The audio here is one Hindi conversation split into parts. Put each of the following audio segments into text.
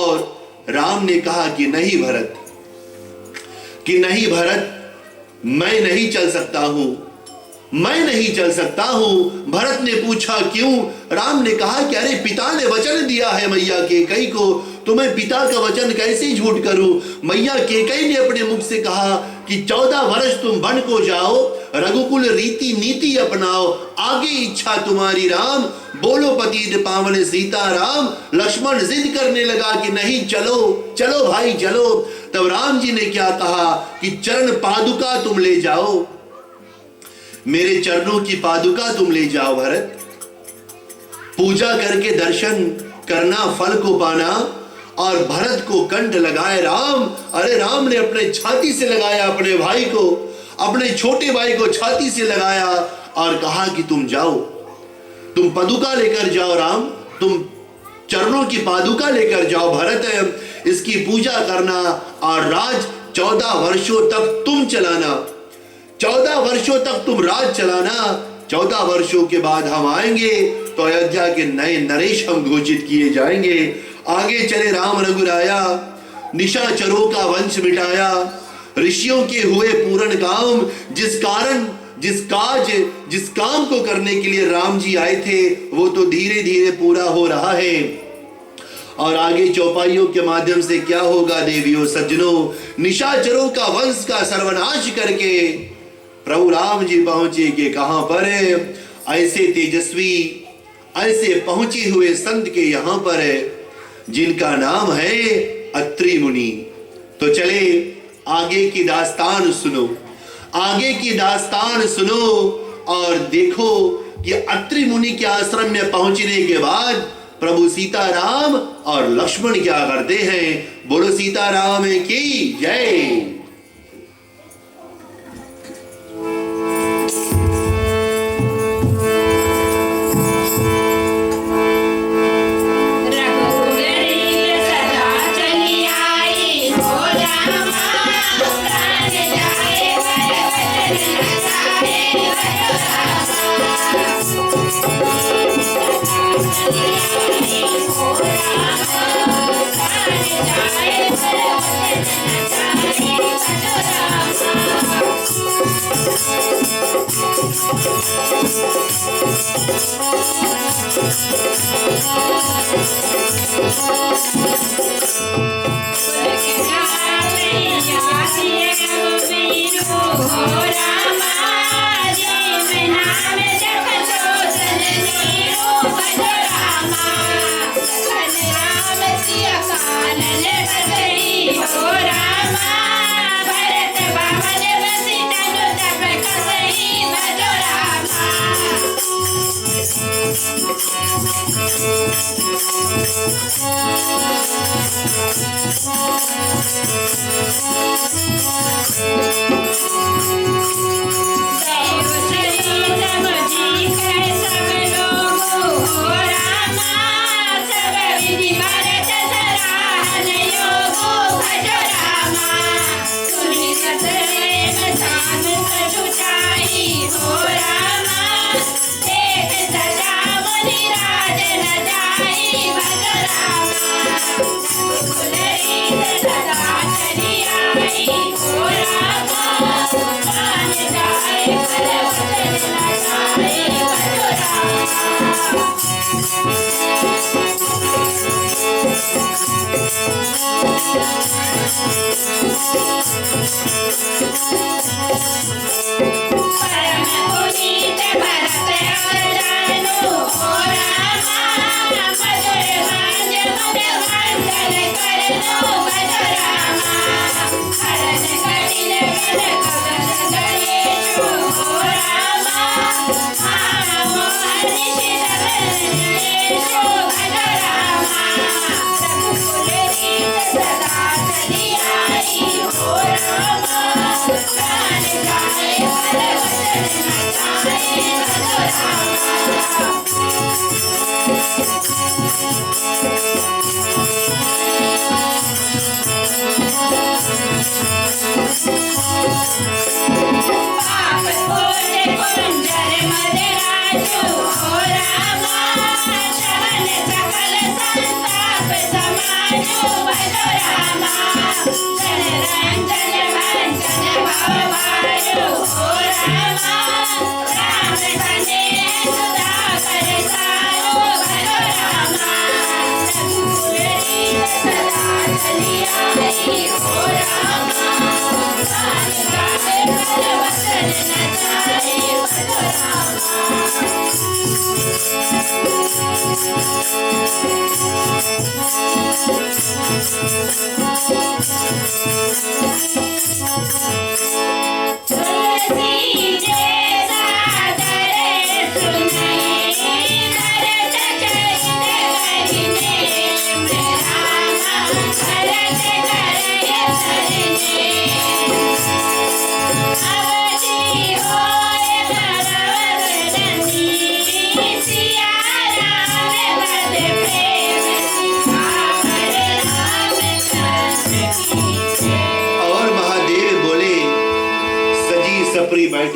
और राम ने कहा कि नहीं भरत, कि नहीं भरत, मैं नहीं चल सकता हूं, मैं नहीं चल सकता हूं। भरत ने पूछा क्यों? राम ने कहा कि अरे पिता ने वचन दिया है मैया केकई को, तो मैं पिता का वचन कैसे झूठ करूं। मैया केकई ने अपने मुख से कहा कि 14 वर्ष तुम वन को जाओ, रघुकुल रीति नीति अपनाओ, आगे इच्छा तुम्हारी राम, बोलो पति पावन सीता राम। लक्ष्मण जिद करने लगा कि नहीं, चलो चलो भाई चलो। तब राम जी ने क्या कहा कि चरण पादुका तुम ले जाओ, मेरे चरणों की पादुका तुम ले जाओ भरत, पूजा करके दर्शन करना, फल को पाना। और भरत को कंठ लगाए राम। अरे राम ने अपने छाती से लगाया अपने भाई को, अपने छोटे भाई को छाती से लगाया और कहा कि तुम जाओ, तुम पादुका लेकर जाओ राम, तुम चरणों की पादुका लेकर जाओ भरत, इसकी पूजा करना और राज 14 वर्षों तक तुम चलाना, 14 वर्षों तक तुम राज चलाना। 14 वर्षों के बाद हम आएंगे तो अयोध्या के नए नरेश हम घोषित किए जाएंगे। आगे चले राम रघुराया, निशाचरों का वंश मिटाया, ऋषियों के हुए पूर्ण काम। जिस कारण, जिस काम को करने के लिए राम जी आए थे वो तो धीरे धीरे पूरा हो रहा है। और आगे चौपाइयों के माध्यम से क्या होगा देवियों सज्जनों, निशाचरों का वंश का सर्वनाश करके प्रभु राम जी पहुंचे कि कहां पर है, ऐसे तेजस्वी, ऐसे पहुंचे हुए संत के यहां पर है जिनका नाम है अत्रि मुनि। तो चले आगे की दास्तान सुनो, आगे की दास्तान सुनो और देखो कि अत्रि मुनि के आश्रम में पहुंचने के बाद प्रभु सीताराम और लक्ष्मण क्या करते हैं। बोलो सीताराम की जय। Oh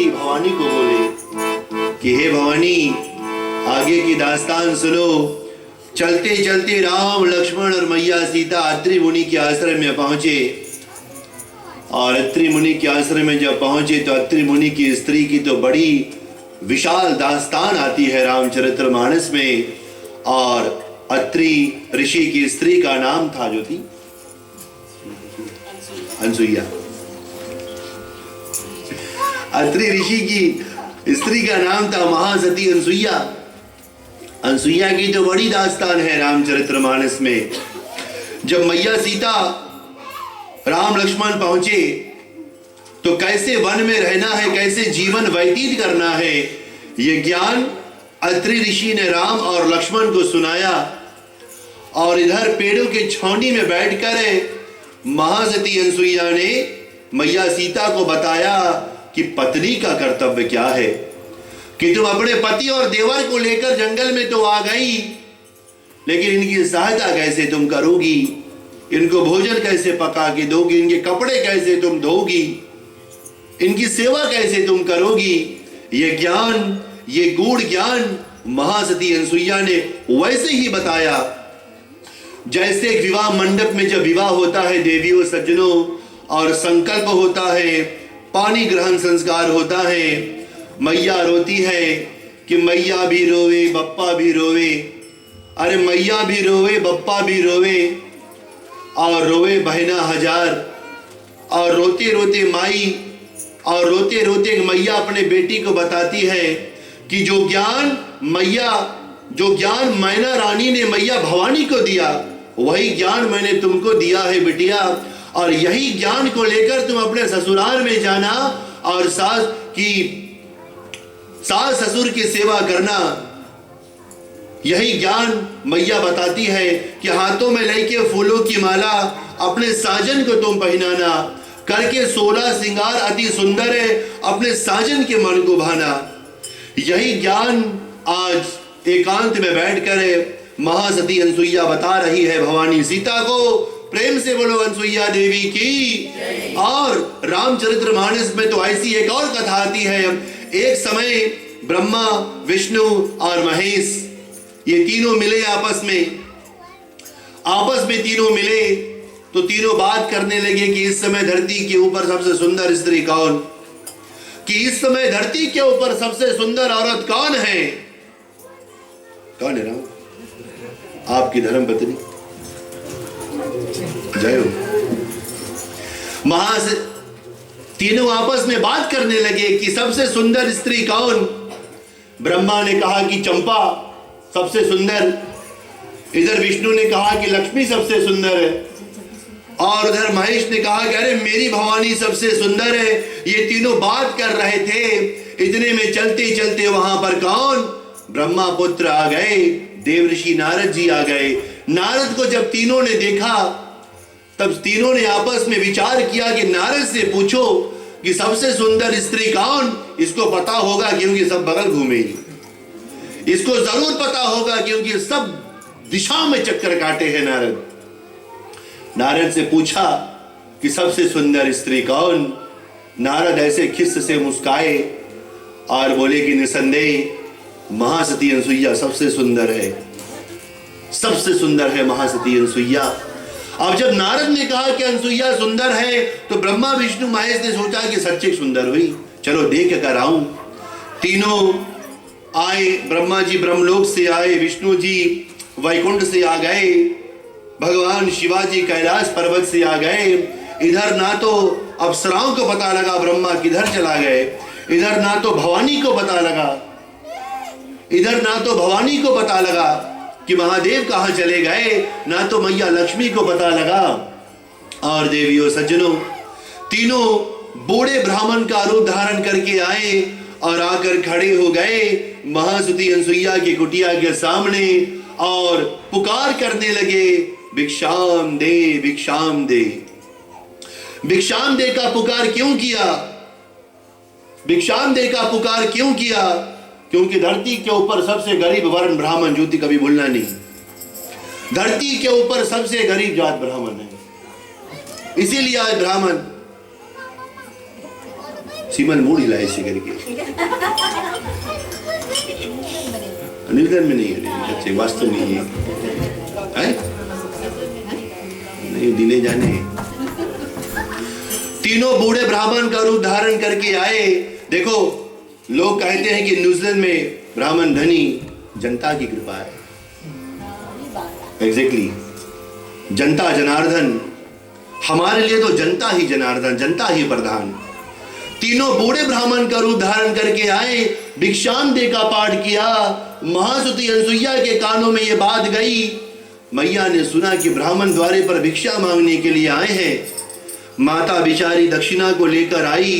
बैठी भवानी को बोले कि हे भवानी, आगे की दास्तान सुनो। चलते चलते राम लक्ष्मण और मैया सीता अत्रि मुनि के आश्रम में पहुंचे, और अत्रि मुनि के आश्रम में जब पहुंचे तो अत्रि मुनि की स्त्री की तो बड़ी विशाल दास्तान आती है रामचरितमानस में। और अत्रि ऋषि की स्त्री का नाम था जो थी अनसुईया। अत्रि ऋषि की स्त्री का नाम था महासती अनसुईया। अनसुईया की तो बड़ी दास्तान है रामचरितमानस में। जब मैया सीता राम लक्ष्मण पहुंचे तो कैसे वन में रहना है, कैसे जीवन व्यतीत करना है, यह ज्ञान अत्रि ऋषि ने राम और लक्ष्मण को सुनाया। और इधर पेड़ों के छावनी में बैठकर महासती अनसुईया ने मैया सीता को बताया कि पत्नी का कर्तव्य क्या है, कि तुम अपने पति और देवर को लेकर जंगल में तो आ गई, लेकिन इनकी सहायता कैसे तुम करोगी, इनको भोजन कैसे पका के दोगी, इनके कपड़े कैसे तुम धोगी, इनकी सेवा कैसे तुम करोगी। ये ज्ञान, ये गूढ़ ज्ञान महासती अनसुईया ने वैसे ही बताया जैसे एक विवाह मंडप में जब विवाह होता है देवियों सज्जनों, और संकल्प होता है, पानी ग्रहण संस्कार होता है, मैया रोती है कि मैया भी रोवे बप्पा भी रोवे। अरे मैया भी रोवे बप्पा भी रोवे, और रोवे बहना हजार। और रोते रोते माई और रोते रोते मैया अपने बेटी को बताती है कि जो ज्ञान मैना रानी ने मैया भवानी को दिया, वही ज्ञान मैंने तुमको दिया है बिटिया। और यही ज्ञान को लेकर तुम अपने ससुराल में जाना और सास ससुर की सेवा करना। यही ज्ञान मैया बताती है कि हाथों में लेके फूलों की माला अपने साजन को तुम पहनाना, करके 16 श्रृंगार अति सुंदर है, अपने साजन के मन को भाना। यही ज्ञान आज एकांत में बैठकर महासती अनसुईया बता रही है भवानी सीता को। प्रेम से बोलो अनसुईया देवी की। और रामचरितमानस में तो ऐसी एक और कथा आती है। एक समय ब्रह्मा, विष्णु और महेश ये तीनों मिले आपस में तीनों मिले तो तीनों बात करने लगे कि इस समय धरती के ऊपर सबसे सुंदर स्त्री कौन, कि इस समय धरती के ऊपर सबसे सुंदर औरत कौन है। कौन है राम? आपकी धर्म पत्नी। जय हो। तीनों आपस में बात करने लगे कि सबसे सुंदर स्त्री कौन। ब्रह्मा ने कहा कि चंपा सबसे सुंदर, इधर विष्णु ने कहा कि लक्ष्मी सबसे सुंदर है, और उधर महेश ने कहा कि अरे मेरी भवानी सबसे सुंदर है। ये तीनों बात कर रहे थे। इतने में चलते चलते वहां पर कौन? ब्रह्मा पुत्र आ गए, देवऋषि नारद जी आ गए। नारद को जब तीनों ने देखा तब तीनों ने आपस में विचार किया कि नारद से पूछो कि सबसे सुंदर स्त्री कौन। इसको पता होगा क्योंकि सब बगल घूमेगी, इसको जरूर पता होगा क्योंकि सब दिशा में चक्कर काटे हैं नारद। नारद से पूछा कि सबसे सुंदर स्त्री कौन। नारद ऐसे खिस्स से मुस्काए और बोले कि निसंदेह महासती अनसुईया सबसे सुंदर है, सबसे सुंदर है महासती अनसुईया। अब जब नारद ने कहा कि अनसुईया सुंदर है तो ब्रह्मा विष्णु महेश ने सोचा कि सच्ची सुंदर हुई, चलो देख कर आऊं। तीनों आए, ब्रह्मा जी ब्रह्मलोक से आए, विष्णु जी वैकुंठ से आ गए, भगवान शिवाजी कैलाश पर्वत से आ गए। इधर ना तो अप्सराओं को पता लगा ब्रह्मा किधर चला गए, इधर ना तो भवानी को पता लगा कि महादेव कहां चले गए, ना तो मैया लक्ष्मी को पता लगा। और देवियों सज्जनों, तीनों बूढ़े ब्राह्मण का रूप धारण करके आए और आकर खड़े हो गए महासती अनसुईया की कुटिया के सामने और पुकार करने लगे, भिक्षाम दे, भिक्षाम दे। भिक्षाम दे का पुकार क्यों किया? भिक्षाम दे का पुकार क्यों किया? क्योंकि धरती के ऊपर सबसे गरीब वर्ण ब्राह्मण, ज्योति कभी भूलना नहीं, धरती के ऊपर सबसे गरीब जात ब्राह्मण है। इसीलिए आज सीमन मूड हिला ऐसे करके। न्यूजीलैंड में नहीं है, अच्छे वास्तव में है नहीं, दिले जाने। तीनों बूढ़े ब्राह्मण का रूप धारण करके आए। देखो, लोग कहते हैं कि न्यूजीलैंड में ब्राह्मण धनी, जनता की कृपा है। एग्जैक्टली, जनता जनार्दन, हमारे लिए तो जनता ही जनार्दन, जनता ही प्रधान। तीनों बूढ़े ब्राह्मण का रूप धारण करके आए, भिक्षांदे का पाठ किया। महासती अनसुईया के कानों में यह बात गई। मैया ने सुना कि ब्राह्मण द्वारे पर भिक्षा मांगने के लिए आए हैं। माता बिचारी दक्षिणा को लेकर आई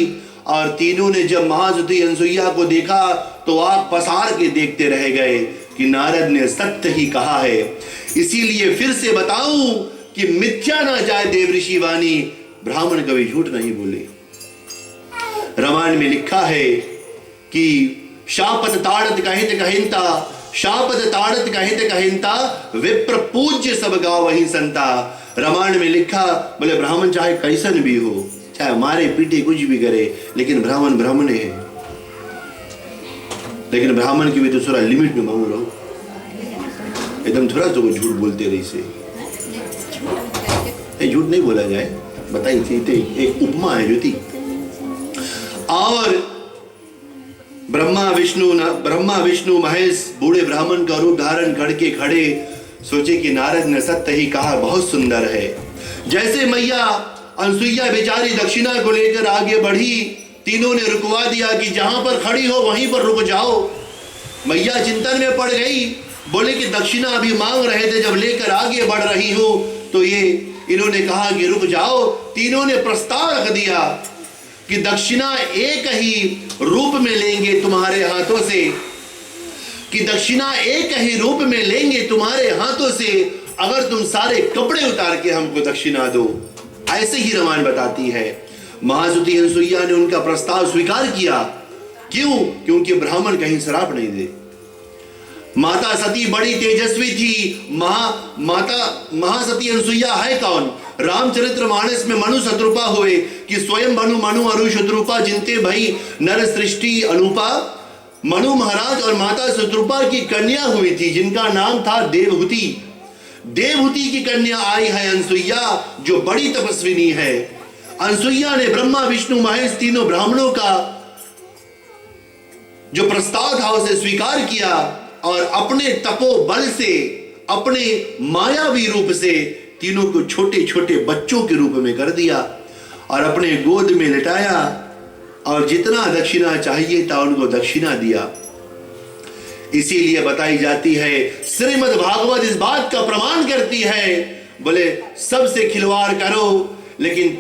और तीनों ने जब महासती अनसुईया को देखा तो आंख पसार के देखते रह गए कि नारद ने सत्य ही कहा है। इसीलिए फिर से बताऊं कि मिथ्या ना जाए देवऋषि वाणी, ब्राह्मण कभी झूठ नहीं बोले। रामायण में लिखा है कि शापत ताड़त कहित कहिंता, शापत ताड़त कहित कहिंता, विप्र पूज्य सब गाँव वही संता। रामायण में लिखा, बोले ब्राह्मण चाहे कैसन भी हो, चाहे मारे पीटे कुछ भी करे, लेकिन ब्राह्मण ब्राह्मण है। लेकिन ब्राह्मण की भी तो थोड़ा लिमिट में मांग रहो, एकदम थोड़ा तो झूठ बोलते रही से। झूठ नहीं बोला जाए, बताइए, एक उपमा है ज्योति। और ब्रह्मा विष्णु महेश बूढ़े ब्राह्मण का रूप धारण करके खड़े, सोचे कि नारद ने सत्य ही कहा, बहुत सुंदर है। जैसे मैया अनसुईया बेचारी दक्षिणा को लेकर आगे बढ़ी, तीनों ने रुकवा दिया कि जहां पर खड़ी हो वहीं पर रुक जाओ। मैया चिंतन में पड़ गई, बोले कि दक्षिणा अभी मांग रहे थे, जब लेकर आगे बढ़ रही हूं तो ये इन्होंने कहा कि रुक जाओ। तीनों ने प्रस्ताव रख दिया कि दक्षिणा एक ही रूप में लेंगे तुम्हारे हाथों से, कि दक्षिणा एक ही रूप में लेंगे तुम्हारे हाथों से, अगर तुम सारे कपड़े उतार के हमको दक्षिणा दो। ऐसे ही रामायण बताती है। महासती अनसुईया ने उनका प्रस्ताव स्वीकार किया। क्यों? क्योंकि ब्राह्मण कहीं श्राप नहीं दे। माता सती बड़ी तेजस्वी थी। महासती अनसुईया है कौन? रामचरितमानस में मनु शत्रुपा हुए कि स्वयं मनु अरु शत्रुपा जिनते भई नर सृष्टि अनुपा। मनु महाराज और माता शत्रुपा की कन्या हुई थी, जिनका नाम था देवहूति। देवहूति की कन्या आई है अनसुईया, जो बड़ी तपस्विनी है। अनसुईया ने ब्रह्मा विष्णु महेश तीनों ब्राह्मणों का जो प्रस्ताव था उसे स्वीकार किया और अपने तपोबल से, अपने मायावी रूप से तीनों को छोटे छोटे बच्चों के रूप में कर दिया और अपने गोद में लिटाया और जितना दक्षिणा चाहिए था उनको दक्षिणा दिया। इसीलिए बताई जाती है, श्रीमद् भागवत इस बात का प्रमाण करती है, बोले सबसे खिलवाड़ करो लेकिन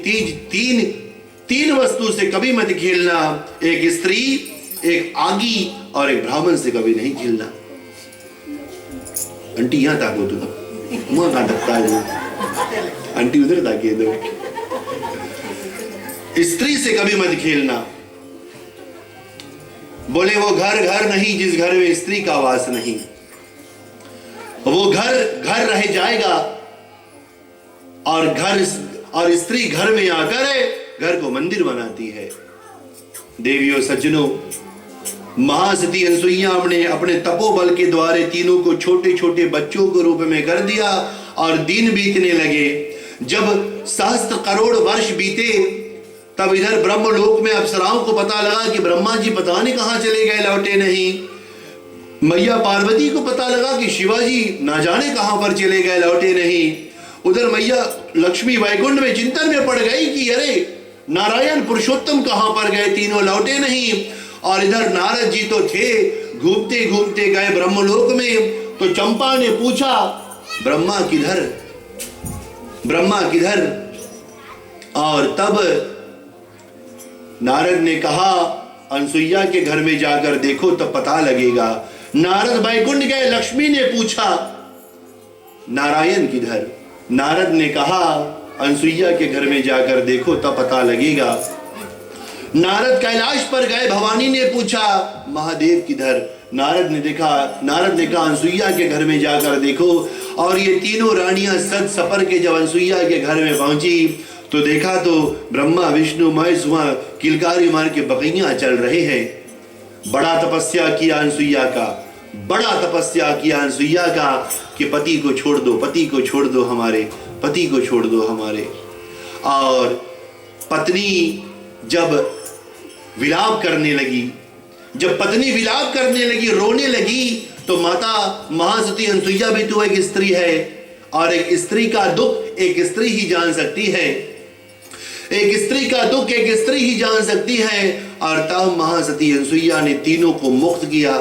तीन वस्तु से कभी मत खेलना, एक स्त्री, एक आगी और एक ब्राह्मण से कभी नहीं खेलना। आंटी यहां ताको, तुम मुंह कहां तकता है? आंटी उधर ताकिए दो। स्त्री से कभी मत खेलना। बोले वो घर नहीं जिस घर में स्त्री का वास नहीं, वो घर रह जाएगा और स्त्री घर में आकर घर को मंदिर बनाती है। देवियों सज्जनों, महासती अनसुईया ने अपने तपोबल के द्वारे तीनों को छोटे छोटे बच्चों के रूप में कर दिया और दिन बीतने लगे। जब सहस्त्र करोड़ वर्ष बीते तब इधर ब्रह्मलोक में अप्सराओं को पता लगा कि ब्रह्मा जी पता नहीं कहां चले गए, लौटे नहीं। मैया पार्वती को पता लगा कि शिवाजी ना जाने कहां पर चले गए, लौटे नहीं। उधर मैया लक्ष्मी वैकुंठ में चिंतन में पड़ गई कि अरे नारायण पुरुषोत्तम कहां पर गए, तीनों लौटे नहीं। और इधर नारद जी तो थे, घूमते घूमते गए ब्रह्मलोक में। तो चंपा ने पूछा, ब्रह्मा किधर, ब्रह्मा किधर? और तब नारद ने कहा, अनसुईया के घर में जाकर देखो तब पता लगेगा। नारद वैकुंठ गए, लक्ष्मी ने पूछा नारायण किधर? नारद ने कहा अनसुईया के घर में जाकर देखो तब पता लगेगा। नारद कैलाश पर गए, भवानी ने पूछा महादेव किधर? नारद ने कहा अनसुईया के घर में जाकर देखो। और ये तीनों रानियां सज सपर के जब अनसुईया के घर में पहुंची तो देखा तो ब्रह्मा विष्णु महेश वहां किलकारी मार के बकैया चल रहे हैं। बड़ा तपस्या किया अनसुईया का, बड़ा तपस्या किया अनसुईया का कि पति को छोड़ दो, पति को छोड़ दो हमारे, पति को छोड़ दो हमारे। और पत्नी जब विलाप करने लगी, जब पत्नी विलाप करने लगी, रोने लगी, तो माता महासती अनसुईया भी तो एक स्त्री है, और एक स्त्री का दुख एक स्त्री ही जान सकती है, एक स्त्री का दुख एक स्त्री ही जान सकती है। और तब महासती अनसुईया ने तीनों को मुक्त किया,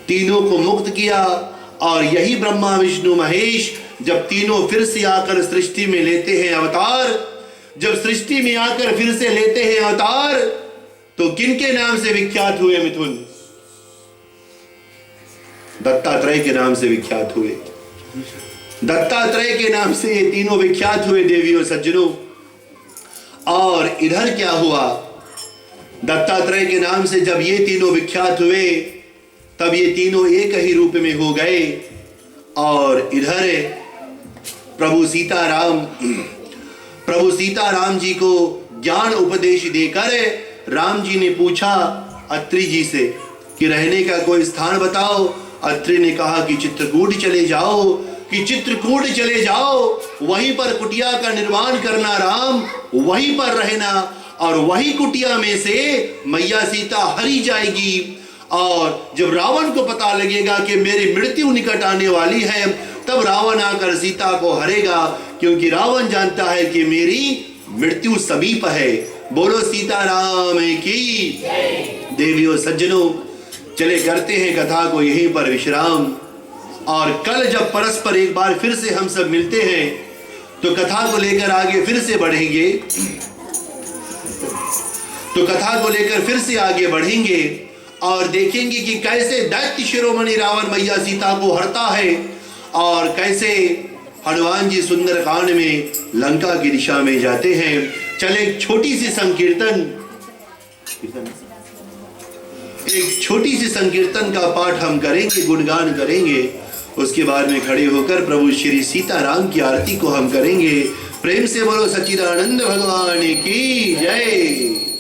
तीनों को मुक्त किया। और यही ब्रह्मा विष्णु महेश जब तीनों फिर से आकर सृष्टि में लेते हैं अवतार, जब सृष्टि में आकर फिर से लेते हैं अवतार, तो किनके नाम से विख्यात हुए मिथुन? दत्तात्रेय के नाम से विख्यात हुए, दत्तात्रेय के नाम से ये तीनों विख्यात हुए देवियों सज्जनों। और इधर क्या हुआ? दत्तात्रेय के नाम से जब ये तीनों विख्यात हुए, तब ये तीनों एक ही रूप में हो गए। और इधर प्रभु सीताराम जी को ज्ञान उपदेश देकर राम जी ने पूछा अत्रि जी से कि रहने का कोई स्थान बताओ। अत्रि ने कहा कि चित्रकूट चले जाओ, कि चित्रकूट चले जाओ, वहीं पर कुटिया का निर्माण करना राम, वहीं पर रहना, और वही कुटिया में से मैया सीता हरी जाएगी। और जब रावण को पता लगेगा कि मेरी मृत्यु निकट आने वाली है, तब रावण आकर सीता को हरेगा, क्योंकि रावण जानता है कि मेरी मृत्यु समीप है। बोलो सीताराम की। देवियों सज्जनों, चले करते हैं कथा को यहीं पर विश्राम। और कल जब परस्पर एक बार फिर से हम सब मिलते हैं, तो कथा को लेकर आगे फिर से बढ़ेंगे, तो कथा को लेकर फिर से आगे बढ़ेंगे और देखेंगे कि कैसे दैत्य शिरोमणि रावण मैया सीता को हरता है, और कैसे हनुमान जी सुंदरकांड में लंका की दिशा में जाते हैं। चले एक छोटी सी संकीर्तन का पाठ हम करेंगे, गुणगान करेंगे। उसके बाद में खड़े होकर प्रभु श्री सीताराम की आरती को हम करेंगे। प्रेम से बोलो सच्चिदानंद भगवान की जय।